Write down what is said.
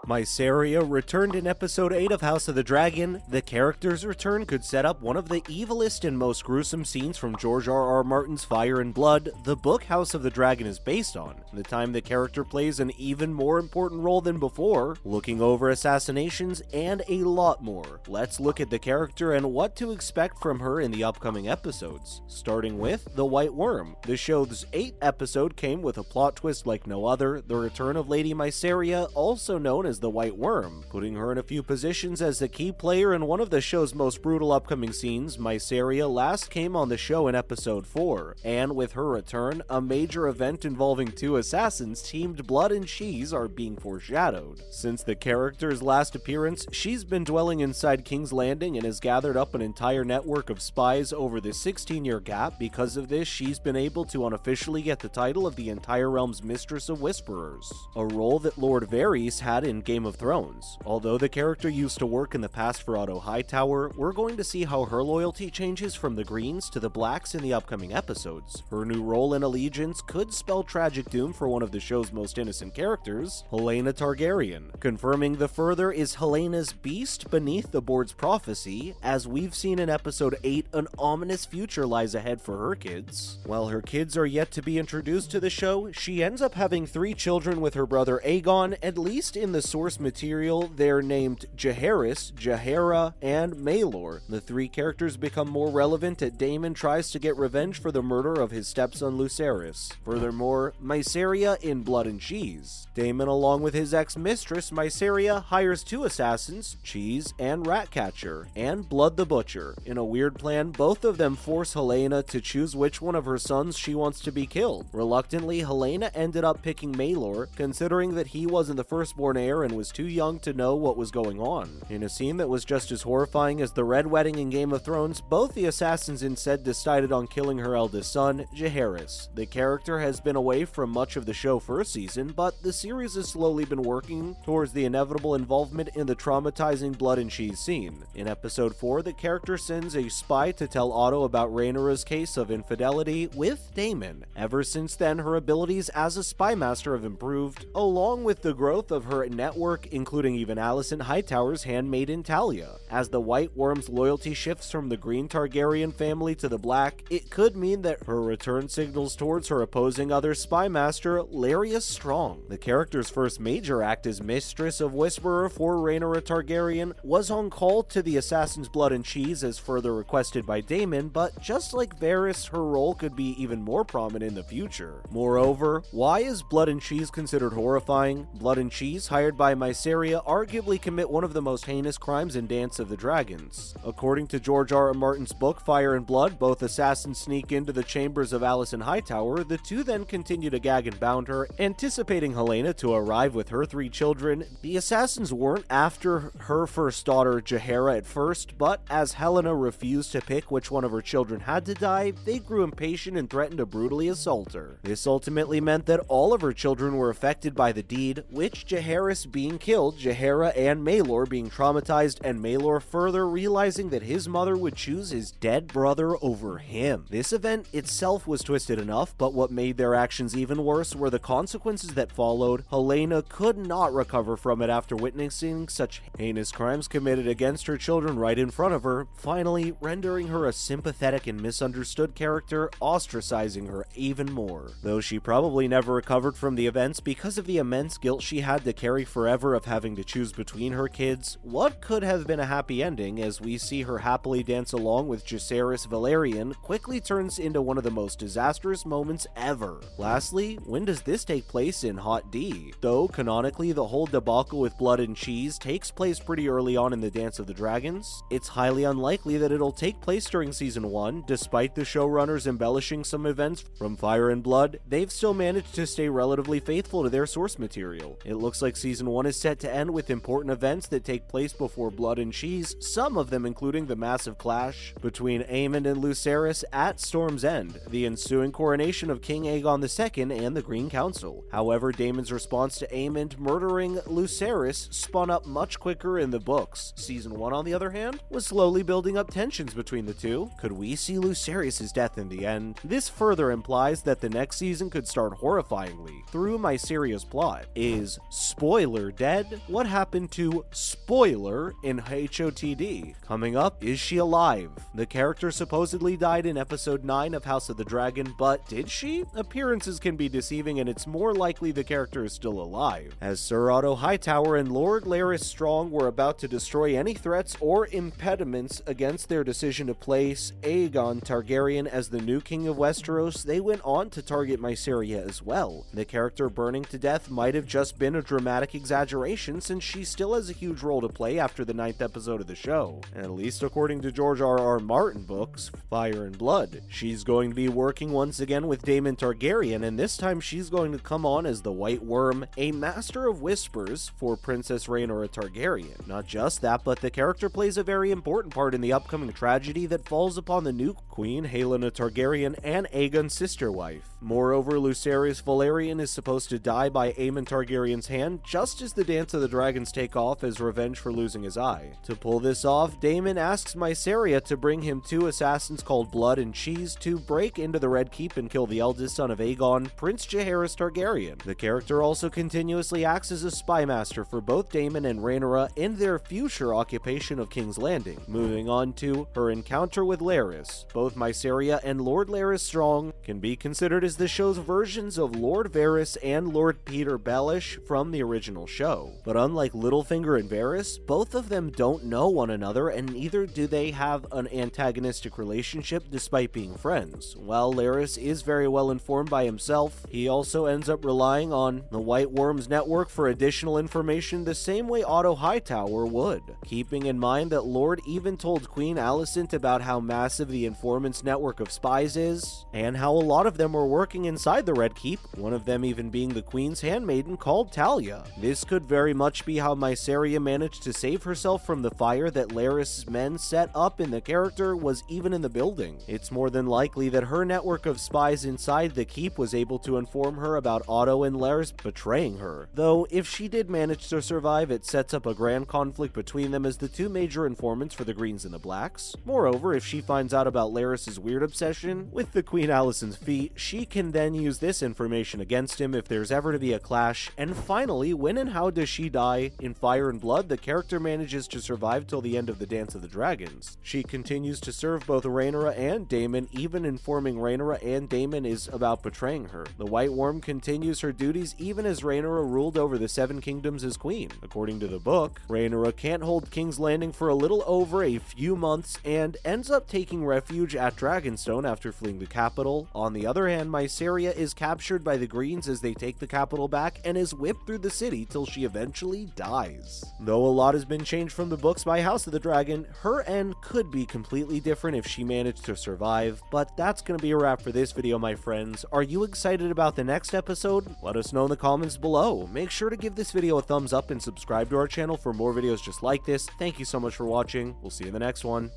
Mysaria returned in episode 8 of House of the Dragon. The character's return could set up one of the evilest and most gruesome scenes from George R.R. Martin's Fire and Blood, the book House of the Dragon is based on. The time the character plays an even more important role than before, looking over assassinations, and a lot more. Let's look at the character and what to expect from her in the upcoming episodes. Starting with The White Worm. The show's 8th episode came with a plot twist like no other, the return of Lady Mysaria, also known as the White Worm, putting her in a few positions as the key player in one of the show's most brutal upcoming scenes. Mysaria last came on the show in episode 4, and with her return, a major event involving 2 assassins teamed Blood and Cheese are being foreshadowed. Since the character's last appearance, she's been dwelling inside King's Landing and has gathered up an entire network of spies over the 16-year gap. Because of this, she's been able to unofficially get the title of the entire realm's Mistress of Whisperers, a role that Lord Varys had in Game of Thrones. Although the character used to work in the past for Otto Hightower, we're going to see how her loyalty changes from the Greens to the Blacks in the upcoming episodes. Her new role in Allegiance could spell tragic doom for one of the show's most innocent characters, Helaena Targaryen. Confirming the further is Helena's beast beneath the board's prophecy. As we've seen in episode 8, an ominous future lies ahead for her kids. While her kids are yet to be introduced to the show, she ends up having 3 children with her brother Aegon. At least in the source material, they're named Jaehaerys, Jaehaera, and Maelor. The 3 characters become more relevant as Daemon tries to get revenge for the murder of his stepson Lucerys. Furthermore, Mysaria in Blood and Cheese. Daemon, along with his ex-mistress Mysaria, hires 2 assassins, Cheese and Ratcatcher, and Blood the Butcher. In a weird plan, both of them force Helaena to choose which one of her sons she wants to be killed. Reluctantly, Helaena ended up picking Maelor, considering that he wasn't the firstborn heir and was too young to know what was going on. In a scene that was just as horrifying as the Red Wedding in Game of Thrones, both the assassins instead decided on killing her eldest son, Jaehaerys. The character has been away from much of the show for a season, but the series has slowly been working towards the inevitable involvement in the traumatizing Blood and Cheese scene. In episode 4, the character sends a spy to tell Otto about Rhaenyra's case of infidelity with Daemon. Ever since then, her abilities as a spy master have improved, along with the growth of her network, including even Alicent Hightower's handmaiden Talia. As the White Worm's loyalty shifts from the Green Targaryen family to the Black, it could mean that her return signals towards her opposing other spy master, Larius Strong. The character's first major act as Mistress of Whisperer for Rhaenyra Targaryen was on call to the assassin's Blood and Cheese as further requested by Daemon, but just like Varys, her role could be even more prominent in the future. Moreover, why is Blood and Cheese considered horrifying? Blood and Cheese, hired by Mysaria, arguably commit one of the most heinous crimes in Dance of the Dragons. According to George R.R. Martin's book Fire and Blood, both assassins sneak into the chambers of Alicent Hightower. The 2 then continue to gag and bound her, anticipating Helaena to arrive with her 3 children. The assassins weren't after her first daughter Jaehaera at first, but as Helena refused to pick which one of her children had to die, they grew impatient and threatened to brutally assault her. This ultimately meant that all of her children were affected by the deed, which Jaehaerys being killed, Jaehaera and Maelor being traumatized, and Maelor further realizing that his mother would choose his dead brother over him. This event itself was twisted enough, but what made their actions even worse were the consequences that followed. Helaena could not recover from it after witnessing such heinous crimes committed against her children right in front of her, finally rendering her a sympathetic and misunderstood character, ostracizing her even more. Though she probably never recovered from the events because of the immense guilt she had to carry forever of having to choose between her kids, what could have been a happy ending as we see her happily dance along with Jacaerys Velaryon quickly turns into one of the most disastrous moments ever. Lastly, when does this take place in Hot D? Though canonically the whole debacle with Blood and Cheese takes place pretty early on in the Dance of the Dragons, it's highly unlikely that it'll take place during season 1. Despite the showrunners embellishing some events from Fire and Blood, they've still managed to stay relatively faithful to their source material. It looks like season 1 is set to end with important events that take place before Blood and Cheese, some of them including the massive clash between Aemond and Lucerys at Storm's End, the ensuing coronation of King Aegon II and the Green Council. However, Daemon's response to Aemond murdering Lucerys spun up much quicker in the books. Season 1, on the other hand, was slowly building up tensions between the two. Could we see Lucerys' death in the end? This further implies that the next season could start horrifyingly through Mysaria's plot. Is, spoiler spoiler dead? What happened to spoiler in HOTD? Coming up, is she alive? The character supposedly died in episode 9 of House of the Dragon, but did she? Appearances can be deceiving, and it's more likely the character is still alive, as Sir Otto Hightower and Lord Larys Strong were about to destroy any threats or impediments against their decision to place Aegon Targaryen as the new king of Westeros. They went on to target Mysaria as well. The character burning to death might have just been a dramatic exaggeration, since she still has a huge role to play after the 9th episode of the show, at least according to George R.R. Martin books Fire and Blood. She's going to be working once again with Daemon Targaryen, and this time she's going to come on as the White Worm, a master of whispers for Princess Rhaenyra Targaryen. Not just that, but the character plays a very important part in the upcoming tragedy that falls upon the new Queen Helaena Targaryen and Aegon's sister wife. Moreover, Lucerys Velaryon is supposed to die by Aemon Targaryen's hand just as the Dance of the Dragons take off as revenge for losing his eye. To pull this off, Daemon asks Mysaria to bring him 2 assassins called Blood and Cheese to break into the Red Keep and kill the eldest son of Aegon, Prince Jaehaerys Targaryen. The character also continuously acts as a spy master for both Daemon and Rhaenyra in their future occupation of King's Landing. Moving on to her encounter with Larys. Both Mysaria and Lord Larys Strong can be considered as the show's versions of Lord Varys and Lord Peter Baelish from the original show. But unlike Littlefinger and Varys, both of them don't know one another, and neither do they have an antagonistic relationship despite being friends. While Larys is very well informed by himself, he also ends up relying on the White Worm's network for additional information the same way Otto Hightower would. Keeping in mind that Lord even told Queen Alicent about how massive the informant's network of spies is, and how a lot of them were working inside the Red Keep, one of them even being the Queen's handmaiden called Talia. This could very much be how Mysaria managed to save herself from the fire that Larys' men set up, and the character was even in the building. It's more than likely that her network of spies inside the keep was able to inform her about Otto and Larys betraying her. Though, if she did manage to survive, it sets up a grand conflict between them as the 2 major informants for the Greens and the Blacks. Moreover, if she finds out about Larys' weird obsession with the Queen Alicent's feet, she can then use this information against him if there's ever to be a clash. And finally, when and how does she die? In Fire and Blood, the character manages to survive till the end of the Dance of the Dragons. She continues to serve both Rhaenyra and Daemon, even informing Rhaenyra and Daemon is about betraying her. The White Worm continues her duties even as Rhaenyra ruled over the 7 kingdoms as queen. According to the book, Rhaenyra can't hold King's Landing for a little over a few months and ends up taking refuge at Dragonstone after fleeing the capital. On the other hand, Mysaria is captured by the Greens as they take the capital back and is whipped through the city till she eventually dies. Though a lot has been changed from the books by House of the Dragon, her end could be completely different if she managed to survive. But that's gonna be a wrap for this video, my friends. Are you excited about the next episode? Let us know in the comments below. Make sure to give this video a thumbs up and subscribe to our channel for more videos just like this. Thank you so much for watching. We'll see you in the next one.